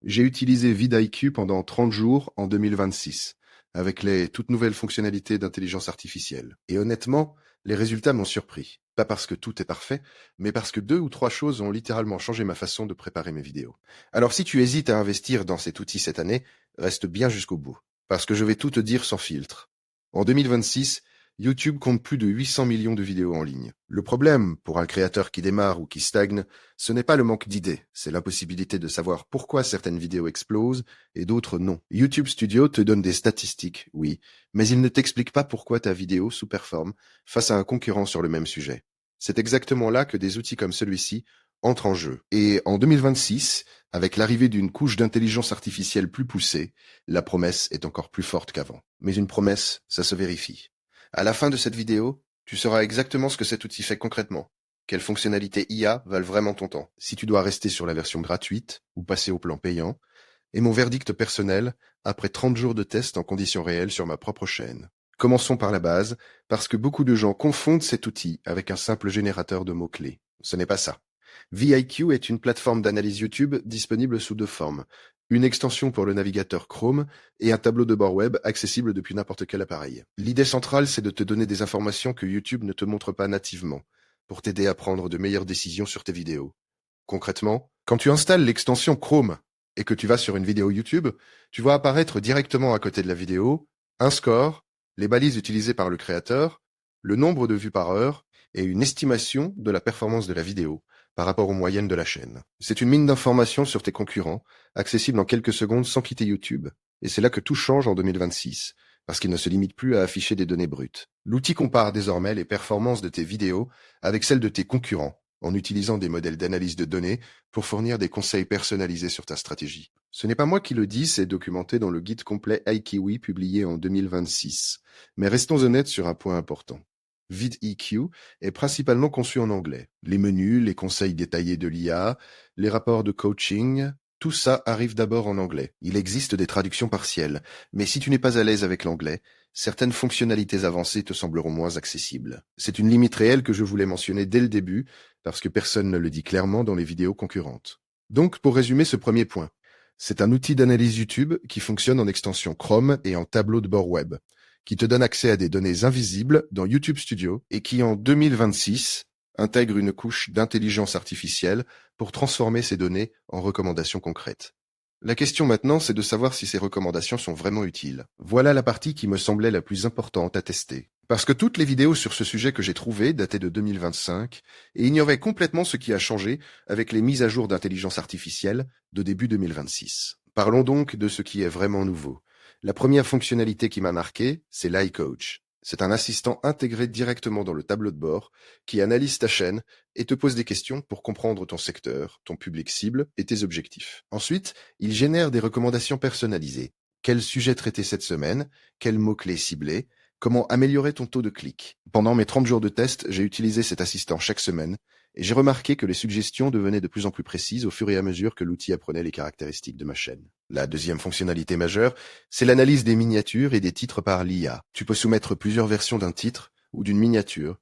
J'ai utilisé vidIQ pendant 30 jours en 2026, avec les toutes nouvelles fonctionnalités d'intelligence artificielle. Et honnêtement, les résultats m'ont surpris. Pas parce que tout est parfait, mais parce que 2 ou 3 choses ont littéralement changé ma façon de préparer mes vidéos. Alors si tu hésites à investir dans cet outil cette année, reste bien jusqu'au bout, parce que je vais tout te dire sans filtre. En 2026, YouTube compte plus de 800 millions de vidéos en ligne. Le problème, pour un créateur qui démarre ou qui stagne, ce n'est pas le manque d'idées, c'est l'impossibilité de savoir pourquoi certaines vidéos explosent et d'autres non. YouTube Studio te donne des statistiques, oui, mais il ne t'explique pas pourquoi ta vidéo sous-performe face à un concurrent sur le même sujet. C'est exactement là que des outils comme celui-ci entrent en jeu. Et en 2026, avec l'arrivée d'une couche d'intelligence artificielle plus poussée, la promesse est encore plus forte qu'avant. Mais une promesse, ça se vérifie. À la fin de cette vidéo, tu sauras exactement ce que cet outil fait concrètement. Quelles fonctionnalités IA valent vraiment ton temps? Si tu dois rester sur la version gratuite ou passer au plan payant? Et mon verdict personnel, après 30 jours de test en conditions réelles sur ma propre chaîne. Commençons par la base, parce que beaucoup de gens confondent cet outil avec un simple générateur de mots-clés. Ce n'est pas ça. vidIQ est une plateforme d'analyse YouTube disponible sous 2 formes. Une extension pour le navigateur Chrome et un tableau de bord web accessible depuis n'importe quel appareil. L'idée centrale, c'est de te donner des informations que YouTube ne te montre pas nativement, pour t'aider à prendre de meilleures décisions sur tes vidéos. Concrètement, quand tu installes l'extension Chrome et que tu vas sur une vidéo YouTube, tu vois apparaître directement à côté de la vidéo un score, les balises utilisées par le créateur, le nombre de vues par heure et une estimation de la performance de la vidéo par rapport aux moyennes de la chaîne. C'est une mine d'informations sur tes concurrents, accessible en quelques secondes sans quitter YouTube. Et c'est là que tout change en 2026, parce qu'il ne se limite plus à afficher des données brutes. L'outil compare désormais les performances de tes vidéos avec celles de tes concurrents, en utilisant des modèles d'analyse de données pour fournir des conseils personnalisés sur ta stratégie. Ce n'est pas moi qui le dis, c'est documenté dans le guide complet iKiwi publié en 2026. Mais restons honnêtes sur un point important. vidIQ est principalement conçu en anglais. Les menus, les conseils détaillés de l'IA, les rapports de coaching, tout ça arrive d'abord en anglais. Il existe des traductions partielles, mais si tu n'es pas à l'aise avec l'anglais, certaines fonctionnalités avancées te sembleront moins accessibles. C'est une limite réelle que je voulais mentionner dès le début, parce que personne ne le dit clairement dans les vidéos concurrentes. Donc, pour résumer ce premier point, c'est un outil d'analyse YouTube qui fonctionne en extension Chrome et en tableau de bord web, qui te donne accès à des données invisibles dans YouTube Studio et qui, en 2026, intègre une couche d'intelligence artificielle pour transformer ces données en recommandations concrètes. La question maintenant, c'est de savoir si ces recommandations sont vraiment utiles. Voilà la partie qui me semblait la plus importante à tester. Parce que toutes les vidéos sur ce sujet que j'ai trouvées dataient de 2025 et ignoraient complètement ce qui a changé avec les mises à jour d'intelligence artificielle de début 2026. Parlons donc de ce qui est vraiment nouveau. La première fonctionnalité qui m'a marqué, c'est l'iCoach. C'est un assistant intégré directement dans le tableau de bord qui analyse ta chaîne et te pose des questions pour comprendre ton secteur, ton public cible et tes objectifs. Ensuite, il génère des recommandations personnalisées. Quel sujet traiter cette semaine? Quels mots-clés cibler? Comment améliorer ton taux de clic? Pendant mes 30 jours de test, j'ai utilisé cet assistant chaque semaine et j'ai remarqué que les suggestions devenaient de plus en plus précises au fur et à mesure que l'outil apprenait les caractéristiques de ma chaîne. La deuxième fonctionnalité majeure, c'est l'analyse des miniatures et des titres par l'IA. Tu peux soumettre plusieurs versions d'un titre ou d'une miniature,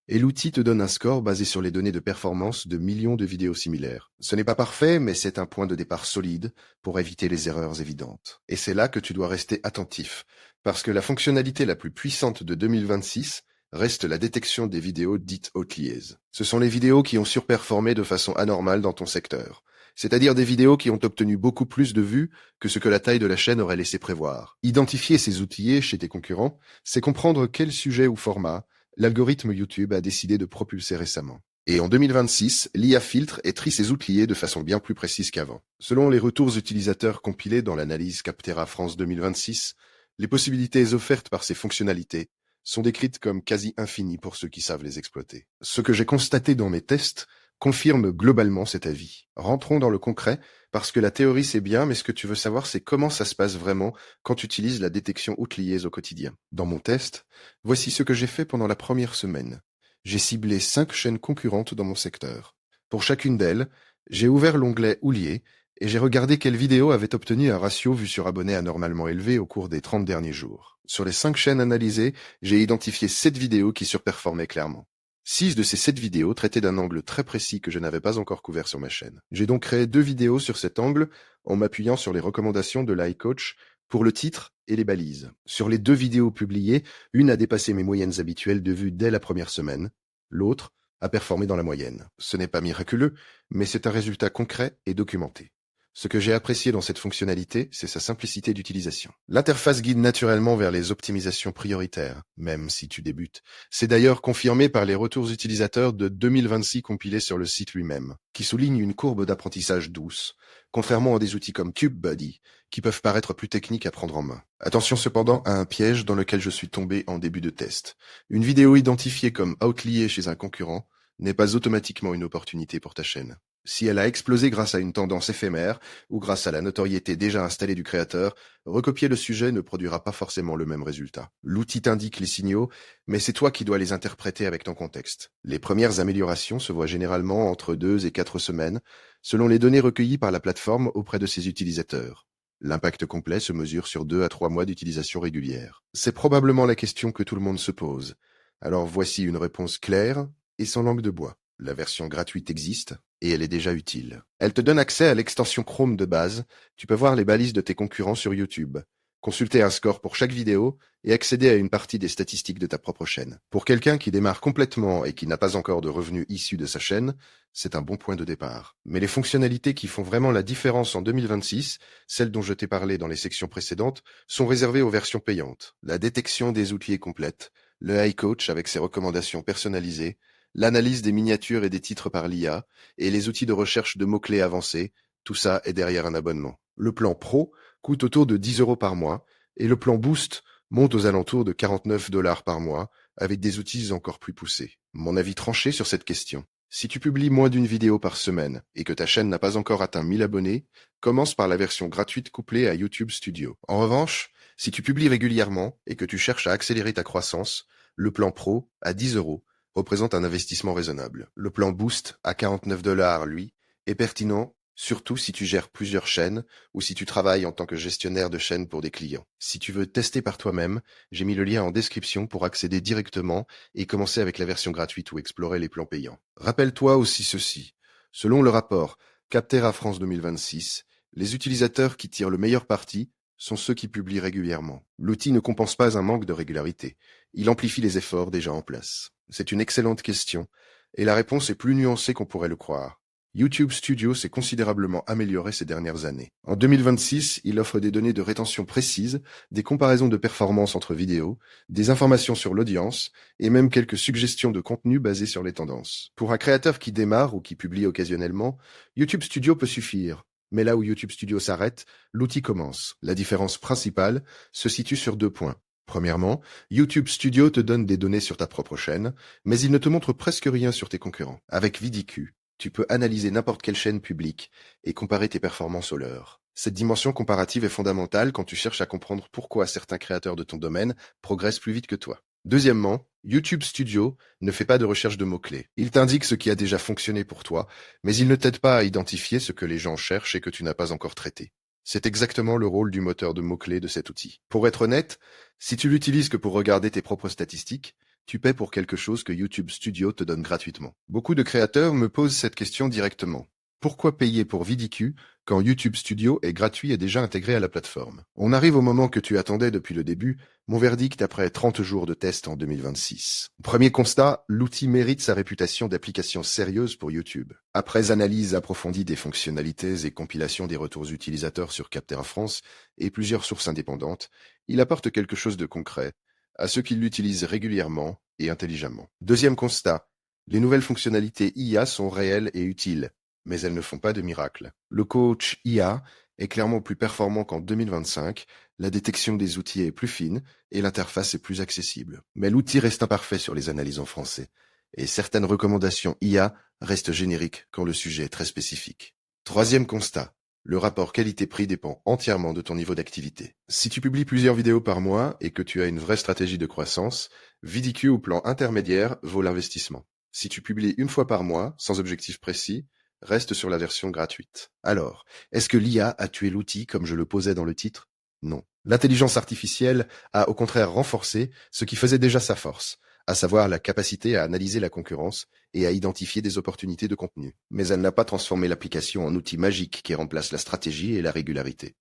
et l'outil te donne un score basé sur les données de performance de millions de vidéos similaires. Ce n'est pas parfait, mais c'est un point de départ solide pour éviter les erreurs évidentes. Et c'est là que tu dois rester attentif, parce que la fonctionnalité la plus puissante de 2026 reste la détection des vidéos dites outliers. Ce sont les vidéos qui ont surperformé de façon anormale dans ton secteur. C'est-à-dire des vidéos qui ont obtenu beaucoup plus de vues que ce que la taille de la chaîne aurait laissé prévoir. Identifier ces outliers chez tes concurrents, c'est comprendre quel sujet ou format l'algorithme YouTube a décidé de propulser récemment. Et en 2026, l'IA filtre et trie ces outliers de façon bien plus précise qu'avant. Selon les retours utilisateurs compilés dans l'analyse Captera France 2026, les possibilités offertes par ces fonctionnalités sont décrites comme quasi infinies pour ceux qui savent les exploiter. Ce que j'ai constaté dans mes tests confirme globalement cet avis. Rentrons dans le concret, parce que la théorie c'est bien, mais ce que tu veux savoir c'est comment ça se passe vraiment quand tu utilises la détection outliers au quotidien. Dans mon test, voici ce que j'ai fait pendant la première semaine. J'ai ciblé 5 chaînes concurrentes dans mon secteur. Pour chacune d'elles, j'ai ouvert l'onglet Oulier et j'ai regardé quelles vidéos avaient obtenu un ratio vu sur abonné anormalement élevé au cours des 30 derniers jours. Sur les 5 chaînes analysées, j'ai identifié 7 vidéos qui surperformaient clairement. 6 de ces 7 vidéos traitaient d'un angle très précis que je n'avais pas encore couvert sur ma chaîne. J'ai donc créé 2 vidéos sur cet angle en m'appuyant sur les recommandations de l'iCoach pour le titre et les balises. Sur les 2 vidéos publiées, une a dépassé mes moyennes habituelles de vues dès la première semaine, l'autre a performé dans la moyenne. Ce n'est pas miraculeux, mais c'est un résultat concret et documenté. Ce que j'ai apprécié dans cette fonctionnalité, c'est sa simplicité d'utilisation. L'interface guide naturellement vers les optimisations prioritaires, même si tu débutes. C'est d'ailleurs confirmé par les retours utilisateurs de 2026 compilés sur le site lui-même, qui soulignent une courbe d'apprentissage douce, contrairement à des outils comme TubeBuddy, qui peuvent paraître plus techniques à prendre en main. Attention cependant à un piège dans lequel je suis tombé en début de test. Une vidéo identifiée comme outlier chez un concurrent n'est pas automatiquement une opportunité pour ta chaîne. Si elle a explosé grâce à une tendance éphémère ou grâce à la notoriété déjà installée du créateur, recopier le sujet ne produira pas forcément le même résultat. L'outil t'indique les signaux, mais c'est toi qui dois les interpréter avec ton contexte. Les premières améliorations se voient généralement entre 2 et 4 semaines, selon les données recueillies par la plateforme auprès de ses utilisateurs. L'impact complet se mesure sur 2 à 3 mois d'utilisation régulière. C'est probablement la question que tout le monde se pose. Alors voici une réponse claire et sans langue de bois. La version gratuite existe et elle est déjà utile. Elle te donne accès à l'extension Chrome de base. Tu peux voir les balises de tes concurrents sur YouTube, consulter un score pour chaque vidéo et accéder à une partie des statistiques de ta propre chaîne. Pour quelqu'un qui démarre complètement et qui n'a pas encore de revenus issus de sa chaîne, c'est un bon point de départ. Mais les fonctionnalités qui font vraiment la différence en 2026, celles dont je t'ai parlé dans les sections précédentes, sont réservées aux versions payantes. La détection des outils est complète, le iCoach avec ses recommandations personnalisées, l'analyse des miniatures et des titres par l'IA, et les outils de recherche de mots-clés avancés, tout ça est derrière un abonnement. Le plan Pro coûte autour de 10 € par mois, et le plan Boost monte aux alentours de 49 $ par mois, avec des outils encore plus poussés. Mon avis tranché sur cette question. Si tu publies moins d'une vidéo par semaine, et que ta chaîne n'a pas encore atteint 1000 abonnés, commence par la version gratuite couplée à YouTube Studio. En revanche, si tu publies régulièrement, et que tu cherches à accélérer ta croissance, le plan Pro, à 10 € représente un investissement raisonnable. Le plan Boost à 49 $, lui, est pertinent, surtout si tu gères plusieurs chaînes ou si tu travailles en tant que gestionnaire de chaîne pour des clients. Si tu veux tester par toi-même, j'ai mis le lien en description pour accéder directement et commencer avec la version gratuite ou explorer les plans payants. Rappelle-toi aussi ceci. Selon le rapport Captera France 2026, les utilisateurs qui tirent le meilleur parti sont ceux qui publient régulièrement. L'outil ne compense pas un manque de régularité. Il amplifie les efforts déjà en place. C'est une excellente question, et la réponse est plus nuancée qu'on pourrait le croire. YouTube Studio s'est considérablement amélioré ces dernières années. En 2026, il offre des données de rétention précises, des comparaisons de performance entre vidéos, des informations sur l'audience, et même quelques suggestions de contenu basées sur les tendances. Pour un créateur qui démarre ou qui publie occasionnellement, YouTube Studio peut suffire. Mais là où YouTube Studio s'arrête, l'outil commence. La différence principale se situe sur 2 points. Premièrement, YouTube Studio te donne des données sur ta propre chaîne, mais il ne te montre presque rien sur tes concurrents. Avec Vidicue, tu peux analyser n'importe quelle chaîne publique et comparer tes performances aux leurs. Cette dimension comparative est fondamentale quand tu cherches à comprendre pourquoi certains créateurs de ton domaine progressent plus vite que toi. Deuxièmement, YouTube Studio ne fait pas de recherche de mots-clés. Il t'indique ce qui a déjà fonctionné pour toi, mais il ne t'aide pas à identifier ce que les gens cherchent et que tu n'as pas encore traité. C'est exactement le rôle du moteur de mots-clés de cet outil. Pour être honnête, si tu l'utilises que pour regarder tes propres statistiques, tu paies pour quelque chose que YouTube Studio te donne gratuitement. Beaucoup de créateurs me posent cette question directement. Pourquoi payer pour Vidicue quand YouTube Studio est gratuit et déjà intégré à la plateforme? On arrive au moment que tu attendais depuis le début, mon verdict après 30 jours de test en 2026. Premier constat, l'outil mérite sa réputation d'application sérieuse pour YouTube. Après analyse approfondie des fonctionnalités et compilation des retours utilisateurs sur Captera France et plusieurs sources indépendantes, il apporte quelque chose de concret à ceux qui l'utilisent régulièrement et intelligemment. Deuxième constat, les nouvelles fonctionnalités IA sont réelles et utiles, mais elles ne font pas de miracle. Le coach IA est clairement plus performant qu'en 2025, la détection des outils est plus fine et l'interface est plus accessible. Mais l'outil reste imparfait sur les analyses en français, et certaines recommandations IA restent génériques quand le sujet est très spécifique. Troisième constat, le rapport qualité-prix dépend entièrement de ton niveau d'activité. Si tu publies plusieurs vidéos par mois et que tu as une vraie stratégie de croissance, Vidicue au plan intermédiaire vaut l'investissement. Si tu publies une fois par mois, sans objectif précis, reste sur la version gratuite. Alors, est-ce que l'IA a tué l'outil comme je le posais dans le titre? Non. L'intelligence artificielle a au contraire renforcé ce qui faisait déjà sa force, à savoir la capacité à analyser la concurrence et à identifier des opportunités de contenu. Mais elle n'a pas transformé l'application en outil magique qui remplace la stratégie et la régularité.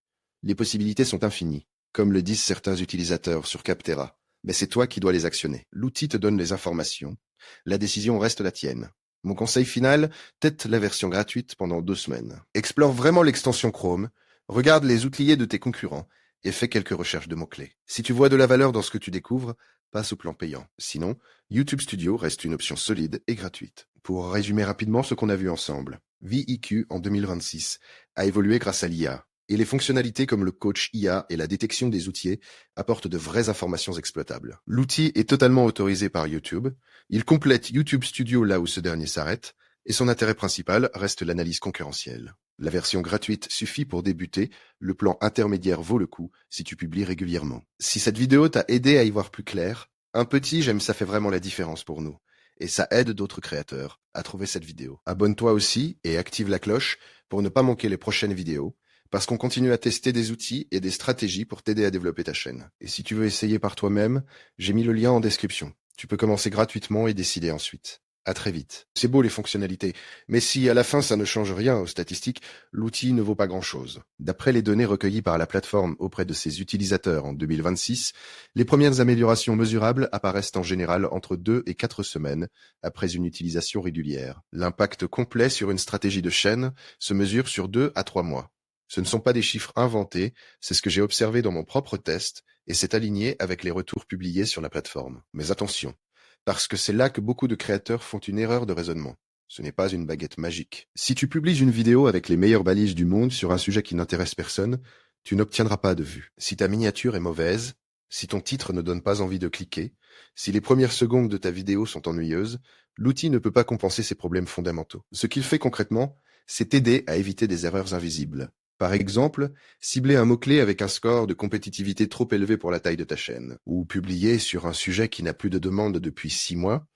Les possibilités sont infinies, comme le disent certains utilisateurs sur Capterra, mais c'est toi qui dois les actionner. L'outil te donne les informations, la décision reste la tienne. Mon conseil final, teste la version gratuite pendant 2 semaines. Explore vraiment l'extension Chrome, regarde les outliers de tes concurrents et fais quelques recherches de mots-clés. Si tu vois de la valeur dans ce que tu découvres, passe au plan payant. Sinon, YouTube Studio reste une option solide et gratuite. Pour résumer rapidement ce qu'on a vu ensemble, VIQ en 2026 a évolué grâce à l'IA, et les fonctionnalités comme le coach IA et la détection des outils apportent de vraies informations exploitables. L'outil est totalement autorisé par YouTube, il complète YouTube Studio là où ce dernier s'arrête, et son intérêt principal reste l'analyse concurrentielle. La version gratuite suffit pour débuter, le plan intermédiaire vaut le coup si tu publies régulièrement. Si cette vidéo t'a aidé à y voir plus clair, un petit j'aime ça fait vraiment la différence pour nous. Et ça aide d'autres créateurs à trouver cette vidéo. Abonne-toi aussi et active la cloche pour ne pas manquer les prochaines vidéos, parce qu'on continue à tester des outils et des stratégies pour t'aider à développer ta chaîne. Et si tu veux essayer par toi-même, j'ai mis le lien en description. Tu peux commencer gratuitement et décider ensuite. À très vite. C'est beau les fonctionnalités, mais si à la fin ça ne change rien aux statistiques, l'outil ne vaut pas grand-chose. D'après les données recueillies par la plateforme auprès de ses utilisateurs en 2026, les premières améliorations mesurables apparaissent en général entre 2 et 4 semaines après une utilisation régulière. L'impact complet sur une stratégie de chaîne se mesure sur 2 à 3 mois. Ce ne sont pas des chiffres inventés, c'est ce que j'ai observé dans mon propre test et c'est aligné avec les retours publiés sur la plateforme. Mais attention, parce que c'est là que beaucoup de créateurs font une erreur de raisonnement. Ce n'est pas une baguette magique. Si tu publies une vidéo avec les meilleures balises du monde sur un sujet qui n'intéresse personne, tu n'obtiendras pas de vues. Si ta miniature est mauvaise, si ton titre ne donne pas envie de cliquer, si les premières secondes de ta vidéo sont ennuyeuses, l'outil ne peut pas compenser ces problèmes fondamentaux. Ce qu'il fait concrètement, c'est t'aider à éviter des erreurs invisibles. Par exemple, cibler un mot-clé avec un score de compétitivité trop élevé pour la taille de ta chaîne, ou publier sur un sujet qui n'a plus de demande depuis 6 mois,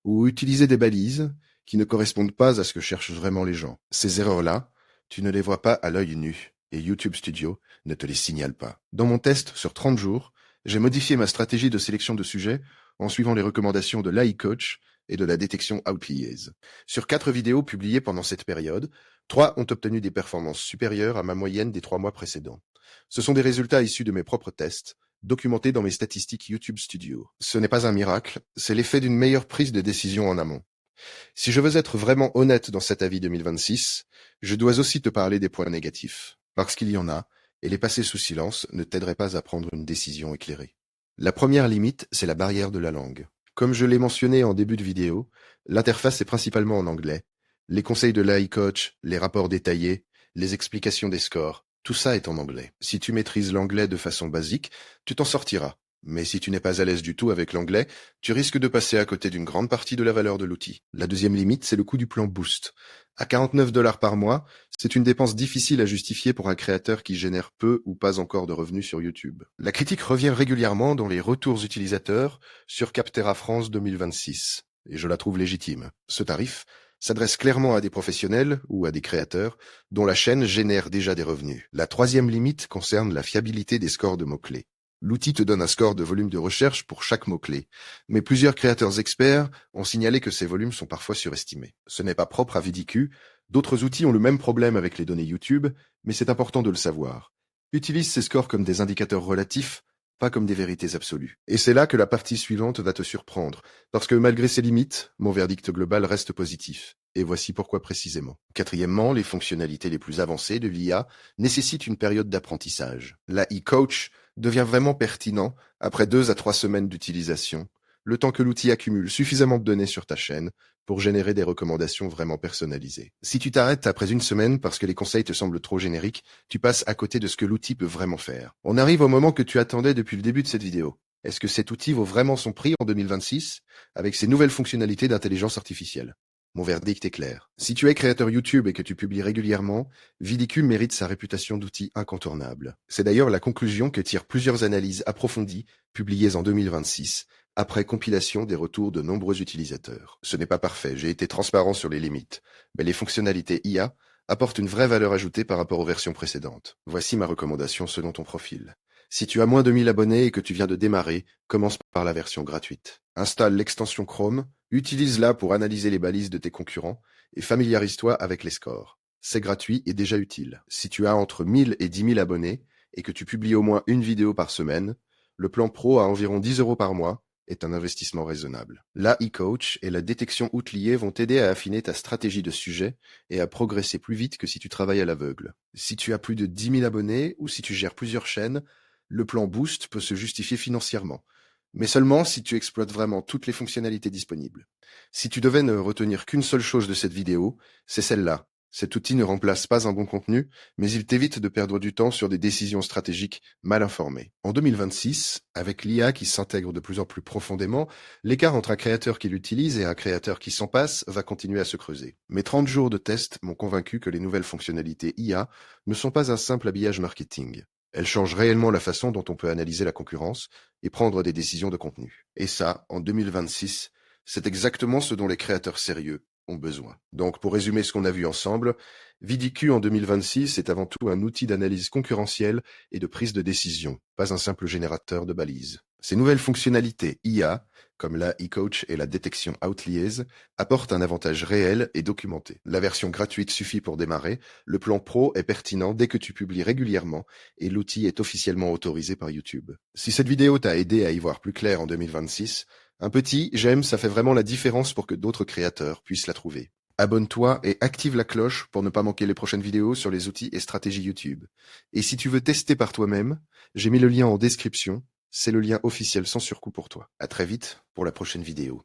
ou utiliser des balises qui ne correspondent pas à ce que cherchent vraiment les gens. Ces erreurs-là, tu ne les vois pas à l'œil nu, et YouTube Studio ne te les signale pas. Dans mon test sur 30 jours, j'ai modifié ma stratégie de sélection de sujets en suivant les recommandations de l'AI Coach et de la détection Outliers. Sur 4 vidéos publiées pendant cette période, 3 ont obtenu des performances supérieures à ma moyenne des 3 mois précédents. Ce sont des résultats issus de mes propres tests, documentés dans mes statistiques YouTube Studio. Ce n'est pas un miracle, c'est l'effet d'une meilleure prise de décision en amont. Si je veux être vraiment honnête dans cet avis 2026, je dois aussi te parler des points négatifs, parce qu'il y en a, et les passer sous silence ne t'aiderait pas à prendre une décision éclairée. La première limite, c'est la barrière de la langue. Comme je l'ai mentionné en début de vidéo, l'interface est principalement en anglais. Les conseils de l'AI Coach, les rapports détaillés, les explications des scores, tout ça est en anglais. Si tu maîtrises l'anglais de façon basique, tu t'en sortiras. Mais si tu n'es pas à l'aise du tout avec l'anglais, tu risques de passer à côté d'une grande partie de la valeur de l'outil. La deuxième limite, c'est le coût du plan Boost. À 49 $ par mois, c'est une dépense difficile à justifier pour un créateur qui génère peu ou pas encore de revenus sur YouTube. La critique revient régulièrement dans les retours utilisateurs sur Capterra France 2026, et je la trouve légitime. Ce tarif s'adresse clairement à des professionnels ou à des créateurs dont la chaîne génère déjà des revenus. La troisième limite concerne la fiabilité des scores de mots-clés. L'outil te donne un score de volume de recherche pour chaque mot-clé, mais plusieurs créateurs experts ont signalé que ces volumes sont parfois surestimés. Ce n'est pas propre à VIQ, d'autres outils ont le même problème avec les données YouTube, mais c'est important de le savoir. Utilise ces scores comme des indicateurs relatifs, pas comme des vérités absolues. Et c'est là que la partie suivante va te surprendre, parce que malgré ces limites, mon verdict global reste positif. Et voici pourquoi précisément. Quatrièmement, les fonctionnalités les plus avancées de l'IA nécessitent une période d'apprentissage. L'AI Coach devient vraiment pertinent après 2 à 3 semaines d'utilisation, le temps que l'outil accumule suffisamment de données sur ta chaîne pour générer des recommandations vraiment personnalisées. Si tu t'arrêtes après 1 semaine parce que les conseils te semblent trop génériques, tu passes à côté de ce que l'outil peut vraiment faire. On arrive au moment que tu attendais depuis le début de cette vidéo. Est-ce que cet outil vaut vraiment son prix en 2026 avec ses nouvelles fonctionnalités d'intelligence artificielle? Mon verdict est clair. Si tu es créateur YouTube et que tu publies régulièrement, VIQ mérite sa réputation d'outil incontournable. C'est d'ailleurs la conclusion que tirent plusieurs analyses approfondies publiées en 2026, après compilation des retours de nombreux utilisateurs. Ce n'est pas parfait, j'ai été transparent sur les limites, mais les fonctionnalités IA apportent une vraie valeur ajoutée par rapport aux versions précédentes. Voici ma recommandation selon ton profil. Si tu as moins de 1000 abonnés et que tu viens de démarrer, commence par la version gratuite. Installe l'extension Chrome, utilise-la pour analyser les balises de tes concurrents et familiarise-toi avec les scores. C'est gratuit et déjà utile. Si tu as entre 1000 et 10 000 abonnés et que tu publies au moins une vidéo par semaine, le plan pro à environ 10 € par mois est un investissement raisonnable. L'AI Coach et la détection outlier vont t'aider à affiner ta stratégie de sujet et à progresser plus vite que si tu travailles à l'aveugle. Si tu as plus de 10 000 abonnés ou si tu gères plusieurs chaînes, le plan Boost peut se justifier financièrement, mais seulement si tu exploites vraiment toutes les fonctionnalités disponibles. Si tu devais ne retenir qu'une seule chose de cette vidéo, c'est celle-là. Cet outil ne remplace pas un bon contenu, mais il t'évite de perdre du temps sur des décisions stratégiques mal informées. En 2026, avec l'IA qui s'intègre de plus en plus profondément, l'écart entre un créateur qui l'utilise et un créateur qui s'en passe va continuer à se creuser. Mes 30 jours de test m'ont convaincu que les nouvelles fonctionnalités IA ne sont pas un simple habillage marketing. Elles changent réellement la façon dont on peut analyser la concurrence et prendre des décisions de contenu. Et ça, en 2026, c'est exactement ce dont les créateurs sérieux ont besoin. Donc, pour résumer ce qu'on a vu ensemble, VidIQ en 2026 est avant tout un outil d'analyse concurrentielle et de prise de décision, pas un simple générateur de balises. Ces nouvelles fonctionnalités IA, comme l'AI Coach et la détection Outliers, apportent un avantage réel et documenté. La version gratuite suffit pour démarrer, le plan pro est pertinent dès que tu publies régulièrement et l'outil est officiellement autorisé par YouTube. Si cette vidéo t'a aidé à y voir plus clair en 2026, un petit j'aime, ça fait vraiment la différence pour que d'autres créateurs puissent la trouver. Abonne-toi et active la cloche pour ne pas manquer les prochaines vidéos sur les outils et stratégies YouTube. Et si tu veux tester par toi-même, j'ai mis le lien en description. C'est le lien officiel sans surcoût pour toi. À très vite pour la prochaine vidéo.